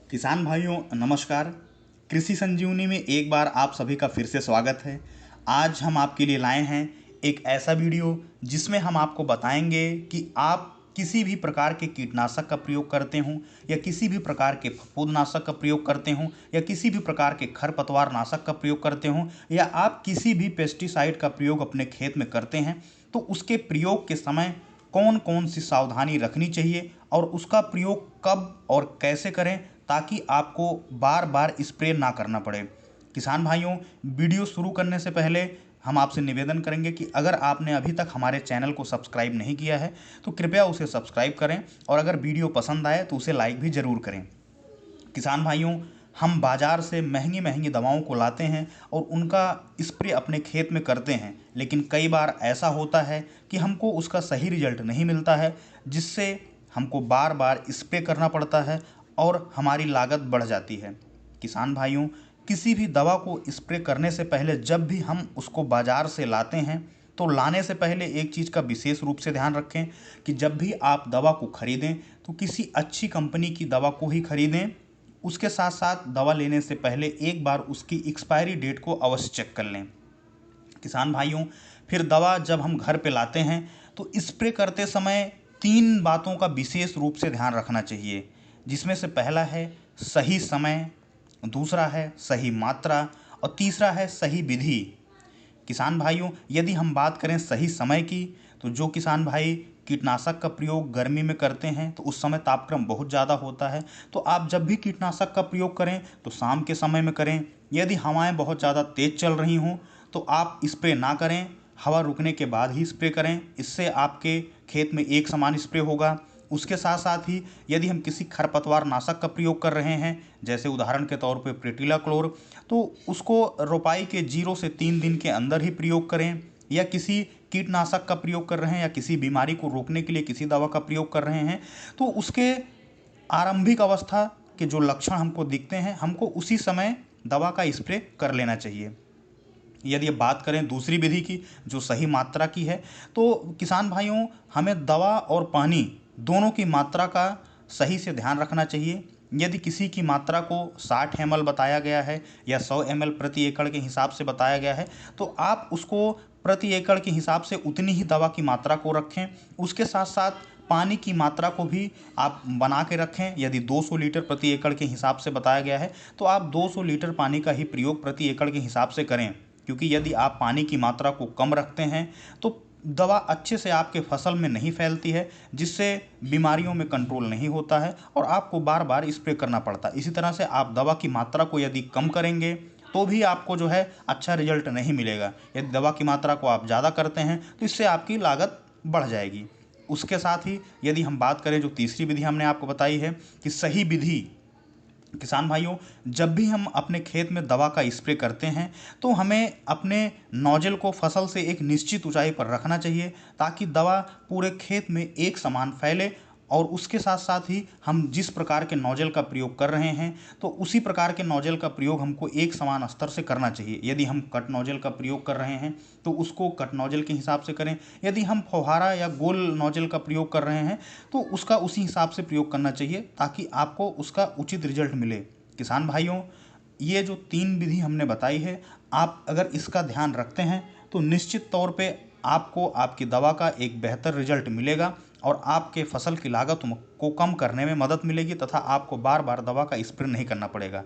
किसान भाइयों नमस्कार। कृषि संजीवनी में एक बार आप सभी का फिर से स्वागत है। आज हम आपके लिए लाए हैं एक ऐसा वीडियो जिसमें हम आपको बताएंगे कि आप किसी भी प्रकार के कीटनाशक का प्रयोग करते हों या किसी भी प्रकार के फफूंदनाशक का प्रयोग करते हों या किसी भी प्रकार के खरपतवार नाशक का प्रयोग करते हों या आप किसी भी पेस्टिसाइड का प्रयोग अपने खेत में करते हैं, तो उसके प्रयोग के समय कौन कौन सी सावधानी रखनी चाहिए और उसका प्रयोग कब और कैसे करें ताकि आपको बार बार स्प्रे ना करना पड़े। किसान भाइयों, वीडियो शुरू करने से पहले हम आपसे निवेदन करेंगे कि अगर आपने अभी तक हमारे चैनल को सब्सक्राइब नहीं किया है तो कृपया उसे सब्सक्राइब करें और अगर वीडियो पसंद आए तो उसे लाइक भी ज़रूर करें। किसान भाइयों, हम बाज़ार से महंगी महंगी दवाओं को लाते हैं और उनका स्प्रे अपने खेत में करते हैं, लेकिन कई बार ऐसा होता है कि हमको उसका सही रिजल्ट नहीं मिलता है, जिससे हमको बार बार स्प्रे करना पड़ता है और हमारी लागत बढ़ जाती है। किसान भाइयों, किसी भी दवा को स्प्रे करने से पहले जब भी हम उसको बाज़ार से लाते हैं तो लाने से पहले एक चीज़ का विशेष रूप से ध्यान रखें कि जब भी आप दवा को खरीदें तो किसी अच्छी कंपनी की दवा को ही खरीदें। उसके साथ साथ दवा लेने से पहले एक बार उसकी एक्सपायरी डेट को अवश्य चेक कर लें। किसान भाइयों, फिर दवा जब हम घर पे लाते हैं तो स्प्रे करते समय 3 बातों का विशेष रूप से ध्यान रखना चाहिए, जिसमें से पहला है सही समय, दूसरा है सही मात्रा और तीसरा है सही विधि। किसान भाइयों, यदि हम बात करें सही समय की, तो जो किसान भाई कीटनाशक का प्रयोग गर्मी में करते हैं तो उस समय तापक्रम बहुत ज़्यादा होता है, तो आप जब भी कीटनाशक का प्रयोग करें तो शाम के समय में करें। यदि हवाएं बहुत ज़्यादा तेज़ चल रही हों तो आप स्प्रे ना करें, हवा रुकने के बाद ही स्प्रे करें। इससे आपके खेत में एक समान स्प्रे होगा। उसके साथ साथ ही यदि हम किसी खरपतवार नाशक का प्रयोग कर रहे हैं, जैसे उदाहरण के तौर पे प्रेटिला क्लोर, तो उसको रोपाई के 0 से 3 दिन के अंदर ही प्रयोग करें। या किसी कीटनाशक का प्रयोग कर रहे हैं या किसी बीमारी को रोकने के लिए किसी दवा का प्रयोग कर रहे हैं, तो उसके आरंभिक अवस्था के जो लक्षण हमको दिखते हैं, हमको उसी समय दवा का स्प्रे कर लेना चाहिए। यदि अब बात करें दूसरी विधि की, जो सही मात्रा की है, तो किसान भाइयों, हमें दवा और पानी दोनों की मात्रा का सही से ध्यान रखना चाहिए। यदि किसी की मात्रा को 60 ml बताया गया है या 100 ml प्रति एकड़ के हिसाब से बताया गया है, तो आप उसको प्रति एकड़ के हिसाब से उतनी ही दवा की मात्रा को रखें। उसके साथ साथ पानी की मात्रा को भी आप बना के रखें। यदि 200 लीटर प्रति एकड़ के हिसाब से बताया गया है तो आप 200 लीटर पानी का ही प्रयोग प्रति एकड़ के हिसाब से करें, क्योंकि यदि आप पानी की मात्रा को कम रखते हैं तो दवा अच्छे से आपके फसल में नहीं फैलती है, जिससे बीमारियों में कंट्रोल नहीं होता है और आपको बार बार स्प्रे करना पड़ता है। इसी तरह से आप दवा की मात्रा को यदि कम करेंगे तो भी आपको जो है अच्छा रिजल्ट नहीं मिलेगा। यदि दवा की मात्रा को आप ज़्यादा करते हैं तो इससे आपकी लागत बढ़ जाएगी। उसके साथ ही यदि हम बात करें, जो तीसरी विधि हमने आपको बताई है कि सही विधि, किसान भाइयों, जब भी हम अपने खेत में दवा का स्प्रे करते हैं तो हमें अपने नोजल को फसल से एक निश्चित ऊंचाई पर रखना चाहिए ताकि दवा पूरे खेत में एक समान फैले। और उसके साथ साथ ही हम जिस प्रकार के नोजल का प्रयोग कर रहे हैं तो उसी प्रकार के नोजल का प्रयोग हमको एक समान स्तर से करना चाहिए। यदि हम कट नोजल का प्रयोग कर रहे हैं तो उसको कट नोजल के हिसाब से करें। यदि हम फौहारा या गोल नोजल का प्रयोग कर रहे हैं तो उसका उसी हिसाब से प्रयोग करना चाहिए ताकि आपको उसका उचित रिजल्ट मिले। किसान भाइयों, ये जो 3 विधि हमने बताई है, आप अगर इसका ध्यान रखते हैं तो निश्चित तौर पे आपको आपकी दवा का एक बेहतर रिजल्ट मिलेगा और आपके फसल की लागत को कम करने में मदद मिलेगी तथा आपको बार बार दवा का स्प्रे नहीं करना पड़ेगा।